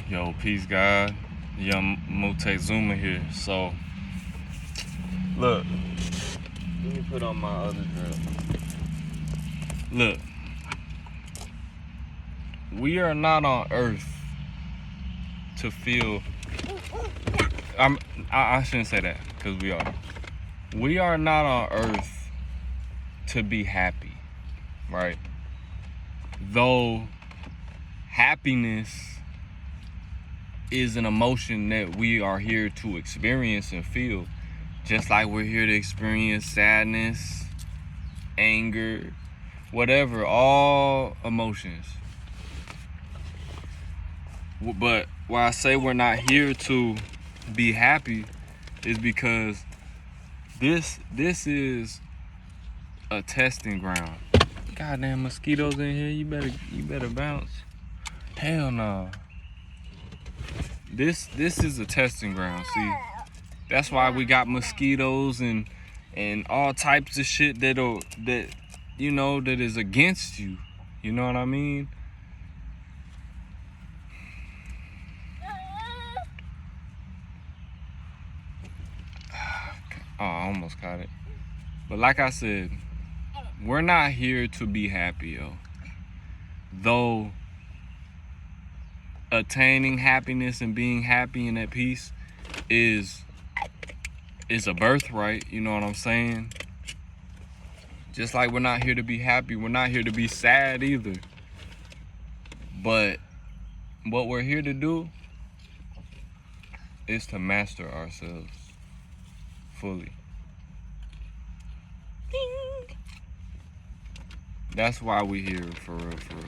Yo, peace, God. Young Montezuma here. So, look, let me put on my other dress. Look, we are not on earth to feel. I shouldn't say that because we are. We are not on earth to be happy, right? Though happiness is an emotion that we are here to experience and feel, just like we're here to experience sadness, anger, whatever, all emotions. But why I say we're not here to be happy is because this is a testing ground. Goddamn mosquitoes in here, you better bounce. Hell no. This is a testing ground, see? That's why we got mosquitoes and all types of shit that is against you. You know what I mean? Oh, I almost caught it. But like I said, we're not here to be happy, yo. Though attaining happiness and being happy and at peace is a birthright, you know what I'm saying? Just like we're not here to be happy, we're not here to be sad either. But what we're here to do is to master ourselves fully. Ding. That's why we here, for real, for real.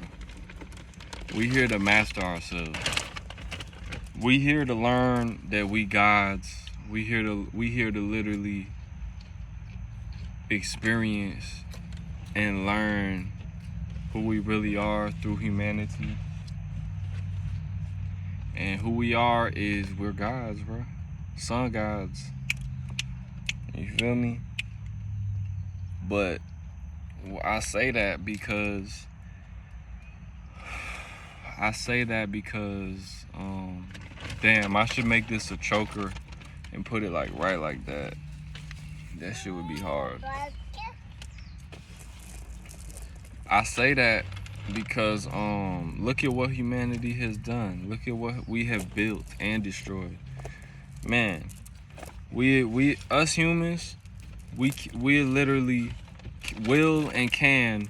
We here to master ourselves. We here to learn that we gods. We here to literally experience and learn who we really are through humanity. And who we are is we're gods, bro. Sun gods. You feel me? But I say that because damn, I should make this a choker and put it right like that. That shit would be hard. I say that because look at what humanity has done. Look at what we have built and destroyed. Man, we us humans, we literally will and can.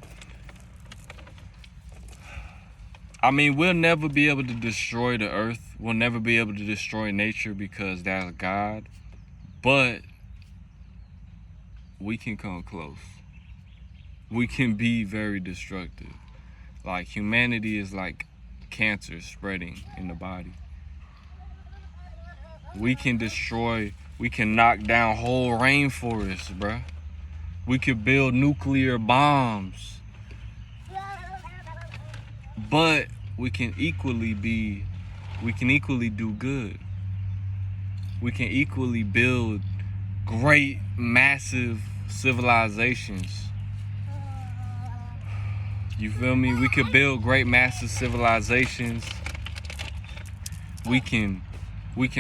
I mean, we'll never be able to destroy the earth. We'll never be able to destroy nature because that's God. But we can come close. We can be very destructive. Like, humanity is like cancer spreading in the body. We can destroy, we can knock down whole rainforests, bruh. We could build nuclear bombs. But we can equally do good. We can equally build great, massive civilizations. You feel me? We could build great, massive civilizations. We can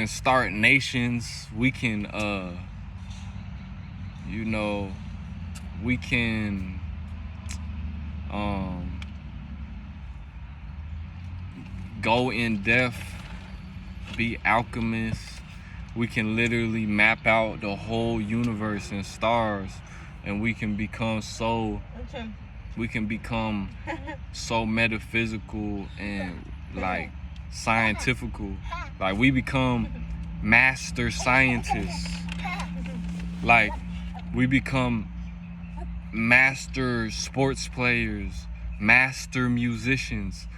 start nations. We can, we can, go in depth, be alchemists. We can literally map out the whole universe and stars, and we can become so metaphysical and like scientifical. Like, we become master scientists. Like, we become master sports players, master musicians.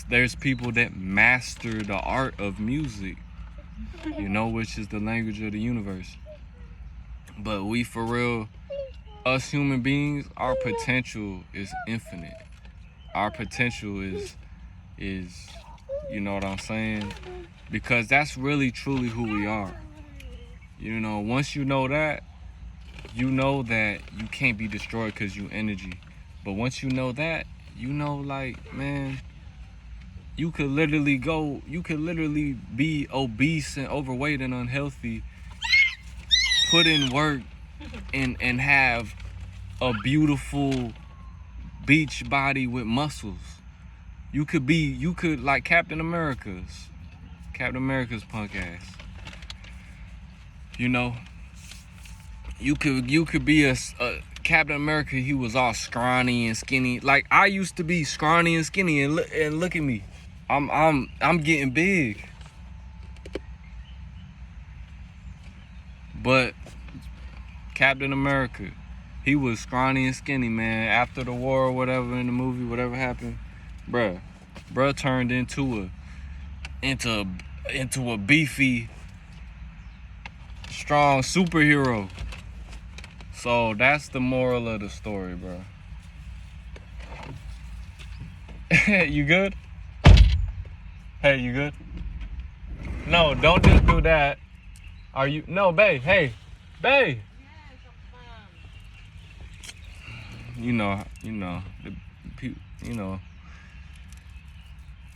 There's people that master the art of music, which is the language of the universe. But we, for real, us human beings, our potential is infinite. Our potential is, you know what I'm saying? Because that's really, truly who we are. Once you know that you can't be destroyed because you energy. But once you know that, like, man, you could literally be obese and overweight and unhealthy, put in work and have a beautiful beach body with muscles. You could like Captain America's punk ass. You know, you could be a Captain America. He was all scrawny and skinny. Like I used to be scrawny and skinny, and look at me. I'm getting big. But Captain America, he was scrawny and skinny, man. After the war or whatever in the movie, whatever happened, bruh turned into a beefy, strong superhero. So that's the moral of the story, bro. You good? Hey, you good? No, don't just do that. Are you? No, babe. Hey, babe. You know,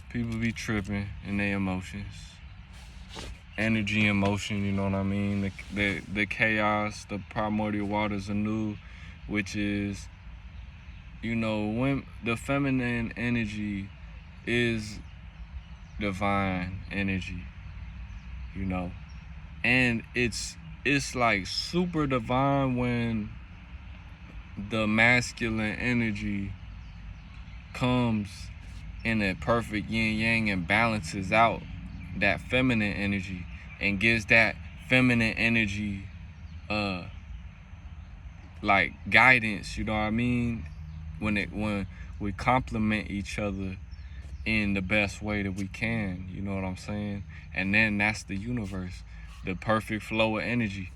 people be tripping in their emotions. Energy and motion, you know what I mean? The chaos, the primordial waters anew, which is, when the feminine energy is divine energy, and it's like super divine when the masculine energy comes in a perfect yin yang and balances out that feminine energy and gives that feminine energy like guidance, you know what I mean? When we complement each other in the best way that we can, you know what I'm saying? And then that's the universe, the perfect flow of energy.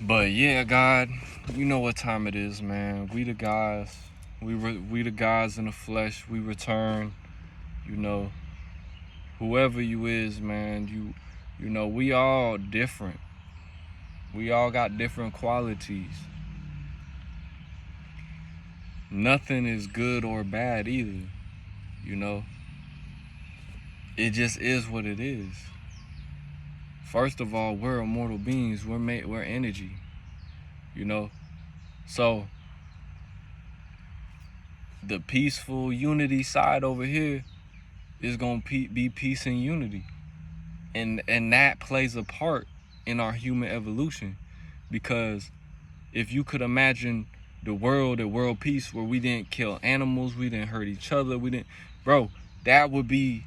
But yeah, God, you know what time it is, man. We the guys. We the guys in the flesh. We return. Whoever you is, man. We all different. We all got different qualities. Nothing is good or bad either. It just is what it is. First of all, we're immortal beings. We're energy. So the peaceful unity side over here is gonna be peace and unity, and that plays a part in our human evolution, because if you could imagine a world peace where we didn't kill animals, we didn't hurt each other, that would be,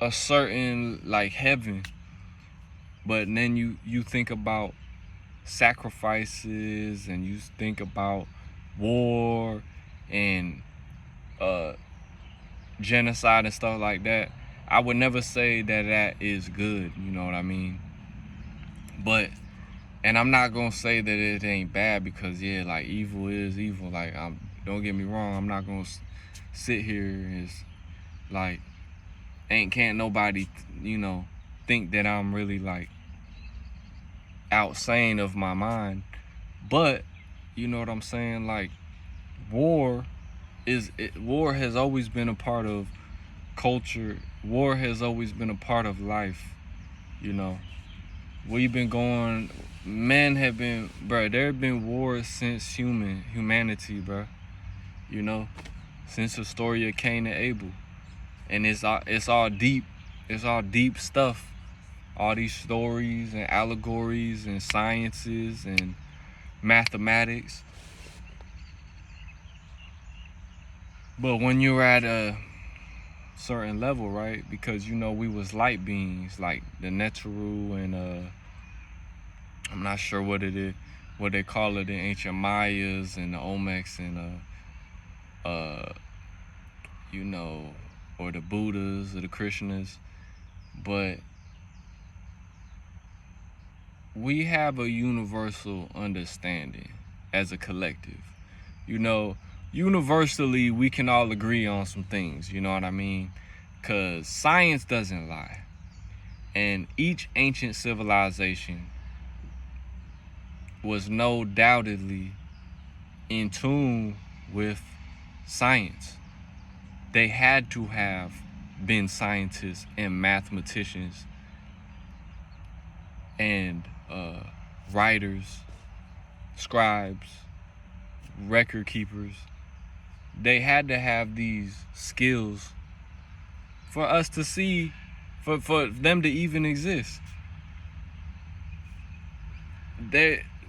a certain like heaven. But then you think about sacrifices, and you think about war and genocide and stuff like that. I would never say that is good, you know what I mean? And I'm not gonna say that it ain't bad, because yeah, like evil is evil. Like, don't get me wrong, I'm not gonna sit here and like can't nobody think that I'm really like outsane of my mind. But you know what I'm saying? Like, war has always been a part of culture. War has always been a part of life. We've been going. Men have been, bro. There have been wars since humanity, bro. Since the story of Cain and Abel, and it's all deep. It's all deep stuff. All these stories and allegories and sciences and mathematics. But when you're at a certain level, right? Because we was light beings, like the Neteru, and I'm not sure what they call it in ancient Mayas and the Olmecs, and or the Buddhas or the Krishnas. But we have a universal understanding as a collective. Universally, we can all agree on some things, you know what I mean? Because science doesn't lie. And each ancient civilization was no doubtedly in tune with science. they had to have been scientists and mathematicians and writers, scribes, record keepers. They had to have these skills for us to see, for them to even exist.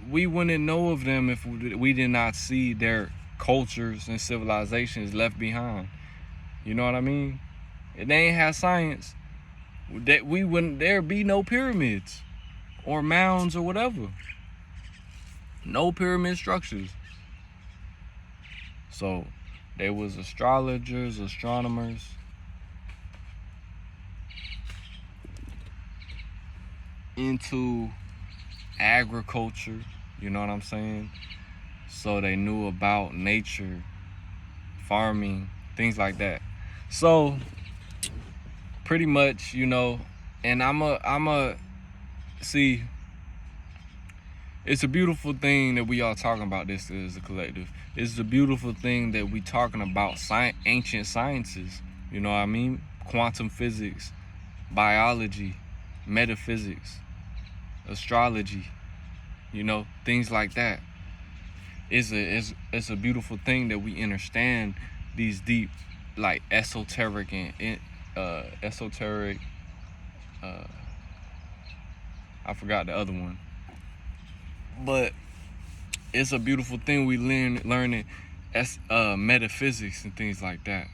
We wouldn't know of them if we did not see their cultures and civilizations left behind. You know what I mean? If they ain't have science, there'd be no pyramids or mounds or whatever. No pyramid structures. So there was astrologers, astronomers, into agriculture, you know what I'm saying? So they knew about nature, farming, things like that. So pretty much, you know, and I'm a see, it's a beautiful thing that we all talking about this as a collective. It's a beautiful thing that we talking about ancient sciences, you know what I mean? Quantum physics, biology, metaphysics, astrology, you know, things like that. It's a beautiful thing that we understand these deep, like esoteric and I forgot the other one, but it's a beautiful thing we learning metaphysics and things like that,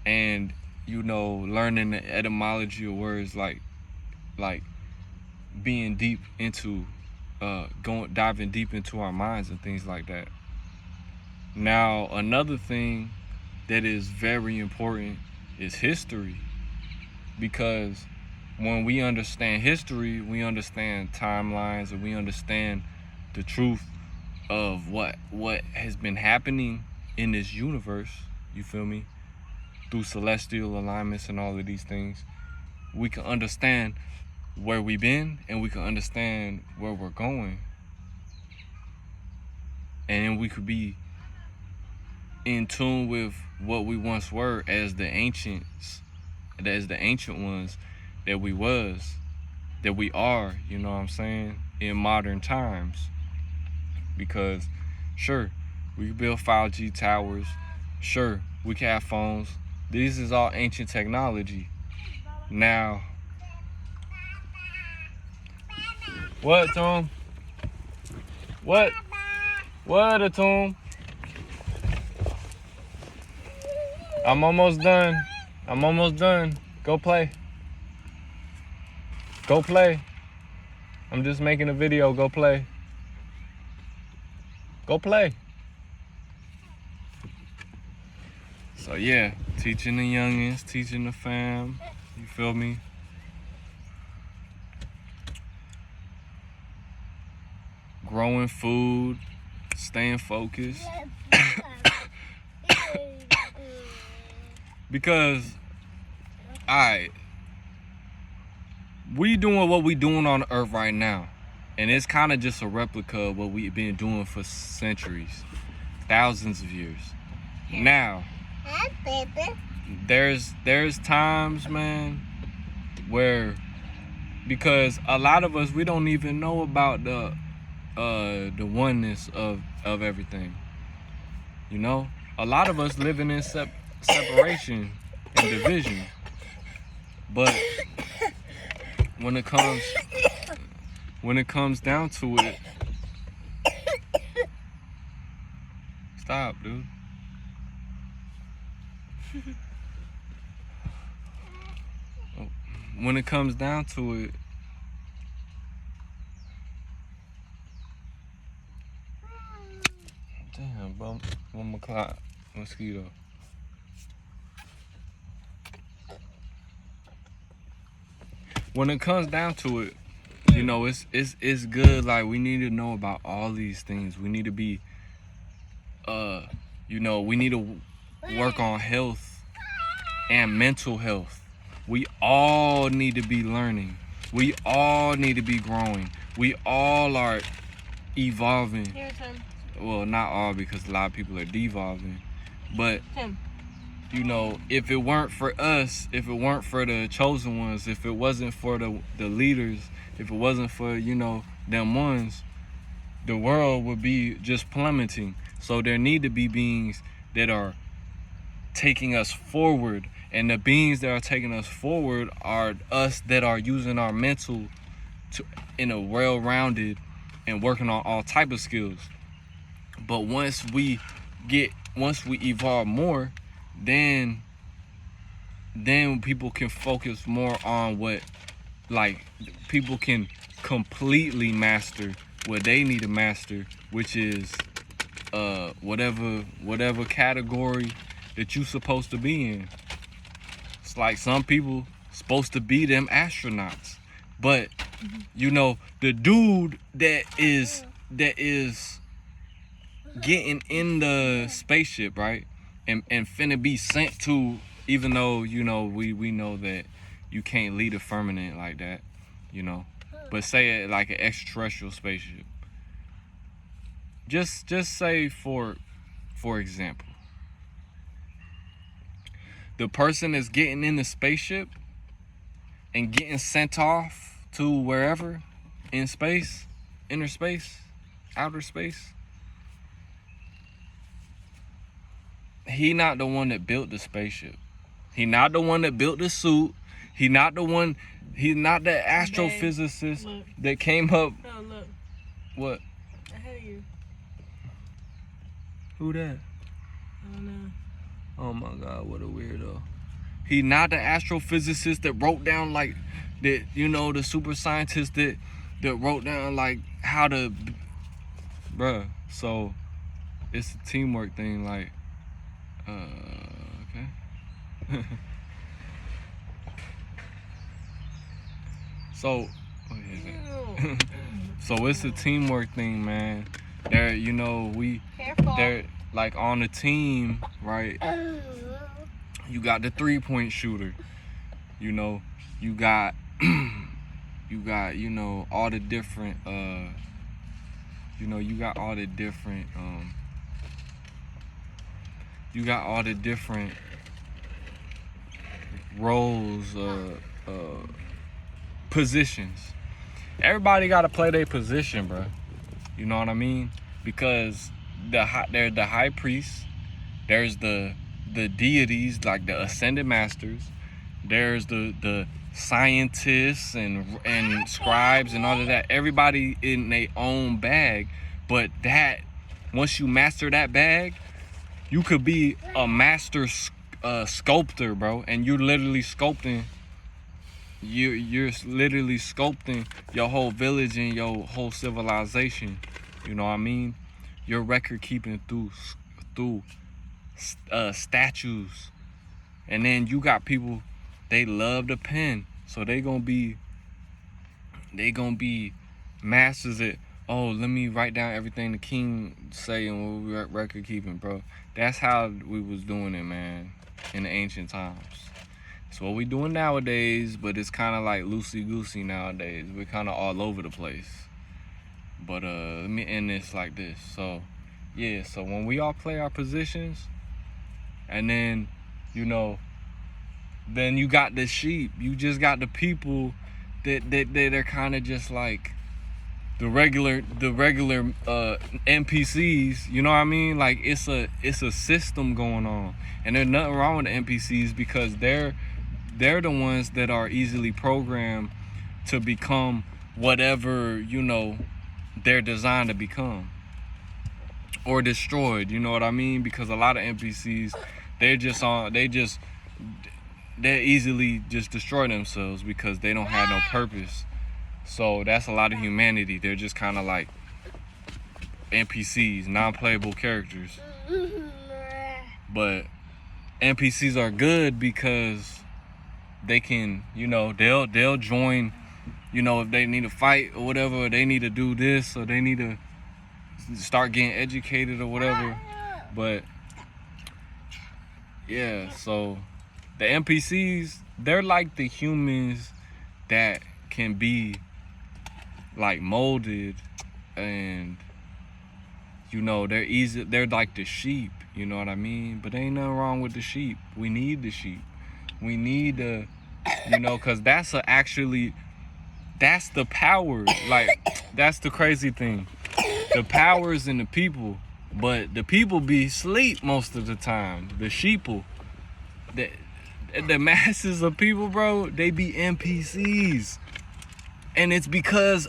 and you know, learning the etymology of words, like being deep into diving deep into our minds and things like that. Now, another thing that is very important is history, because when we understand history, we understand timelines, and we understand the truth of what has been happening in this universe, you feel me, through celestial alignments and all of these things. We can understand where we've been, and we can understand where we're going, and then we could be in tune with what we once were as the ancient ones that we are, you know what I'm saying, in modern times. Because sure, we can build 5G towers, sure, we can have phones. This is all ancient technology. Now, what, Tom? What? What, Tom? I'm almost done. I'm almost done. Go play. Go play. I'm just making a video. Go play. Go play. So yeah, teaching the youngins, teaching the fam. You feel me? Growing food, staying focused. Because, we doing what we doing on Earth right now, and it's kind of just a replica of what we've been doing for centuries, thousands of years. Now, there's times, man, where, because a lot of us, we don't even know about the oneness of everything. You know, a lot of us living in separation and division. But when it comes down to it, stop, dude. When it comes down to it, damn, bro, 1 o'clock, mosquito. When it comes down to it, you know, it's good. Like, we need to know about all these things. We need to be, you know, we need to work on health and mental health. We all need to be learning. We all need to be growing. We all are evolving. Well, not all, because a lot of people are devolving. But you know, if it weren't for us, if it weren't for the chosen ones, if it wasn't for the leaders, if it wasn't for, you know, them ones, the world would be just plummeting. So there need to be beings that are taking us forward, and the beings that are taking us forward are us that are using our mental to in a well-rounded and working on all type of skills. But once we evolve more, then people can focus more on what, like, people can completely master what they need to master, which is whatever category that you supposed to be in. It's like some people supposed to be them astronauts, but you know, the dude that is getting in the spaceship, right, and finna be sent to, even though, you know, we know that you can't lead a firmament like that, you know, but say it like an extraterrestrial spaceship. Just say for example, the person is getting in the spaceship and getting sent off to wherever in space, inner space, outer space. He not the one that built the spaceship. He not the one that built the suit. He's not the astrophysicist that came up. No, look. What? Ahead of you. Who that? I don't know. Oh my God, what a weirdo. He not the astrophysicist that wrote down, like, that, you know, the super scientist that wrote down, like, how to, bruh. So it's a teamwork thing, like, okay. So, what is it? So it's a teamwork thing, man. There, you know, they're like on the team, right? You got the 3-point shooter. You know, you got you know, all the different you got all the different roles, positions. Everybody got to play their position, bro. You know what I mean? Because there's the high priest, there's the deities, like the ascended masters, there's the scientists and scribes and all of that. Everybody in their own bag, but that once you master that bag, you could be a master sculptor, bro, and you're literally sculpting. You're literally sculpting your whole village and your whole civilization. You know what I mean? Your record keeping through statues, and then you got people, they love the pen, so they gonna be masters at, oh, let me write down everything the king say and what we record keeping, bro. That's how we was doing it, man, in the ancient times. It's what we doing nowadays, but it's kind of like loosey-goosey nowadays. We're kind of all over the place. But let me end this like this. So, yeah, so when we all play our positions, and then, you know, then you got the sheep. You just got the people that they're kind of just like the regular NPCs. You know what I mean? Like, it's a system going on, and there's nothing wrong with the NPCs because they're the ones that are easily programmed to become whatever, you know, they're designed to become, or destroyed. You know what I mean? Because a lot of NPCs, they easily just destroy themselves because they don't have no purpose. So that's a lot of humanity. They're just kind of like NPCs, non-playable characters. But NPCs are good because they can, you know, they'll join, you know, if they need to fight or whatever, or they need to do this, or they need to start getting educated or whatever. But yeah, so the NPCs, they're like the humans that can be like molded, and, you know, they're like the sheep, You know what I mean? But ain't nothing wrong with the sheep. We need the sheep. We need the, because that's the power. Like, that's the crazy thing. The power is in the people, but the people be asleep most of the time. The sheeple. The masses of people, bro, they be NPCs. And it's because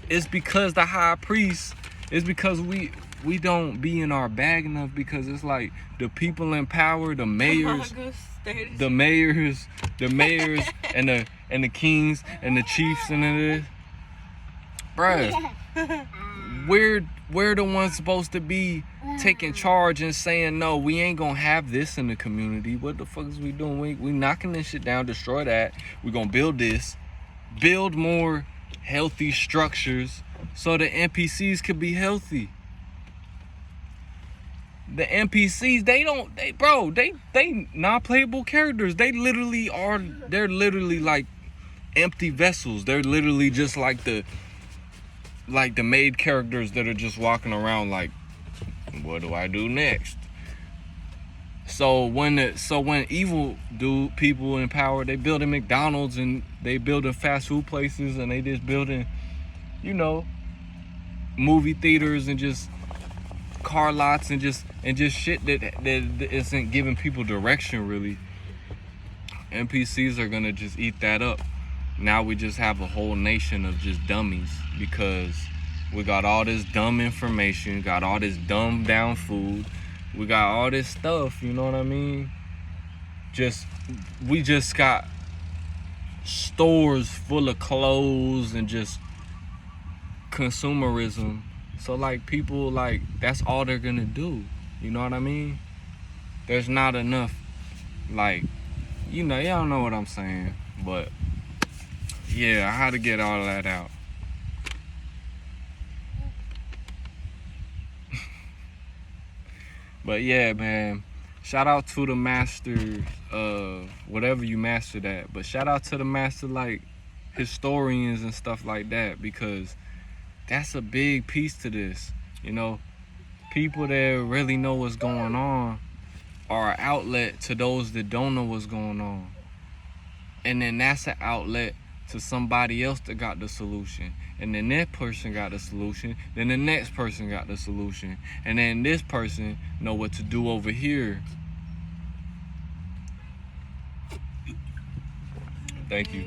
the high priest, it's because we don't be in our bag enough, because it's like the people in power, the mayors and the kings and the chiefs and it is. Bruh, we're the ones supposed to be taking charge and saying, no, we ain't gonna have this in the community. What the fuck is we doing? We knocking this shit down, destroy that. We gonna build this, build more healthy structures so the NPCs could be healthy. The NPCs, they non-playable characters. They're literally like empty vessels. They're literally just like the main characters that are just walking around like, what do I do next? So when evil people in power, they building McDonald's and they building fast food places and they just building, movie theaters and just car lots and just shit that isn't giving people direction really. NPCs are gonna just eat that up. Now we just have a whole nation of just dummies because we got all this dumb information, got all this dumbed down food, we got all this stuff, you know what I mean? We just got stores full of clothes and just consumerism. So like people, like, that's all they're gonna do, you know what I mean? There's not enough, like, y'all know what I'm saying, but yeah, I had to get all of that out. But yeah, man, shout out to the masters of whatever you mastered at, but shout out to the master, like, historians and stuff like that, because that's a big piece to this. People that really know what's going on are an outlet to those that don't know what's going on, and then that's an outlet to somebody else that got the solution, and then that person got the solution, then the next person got the solution, and then this person know what to do over here. Thank you.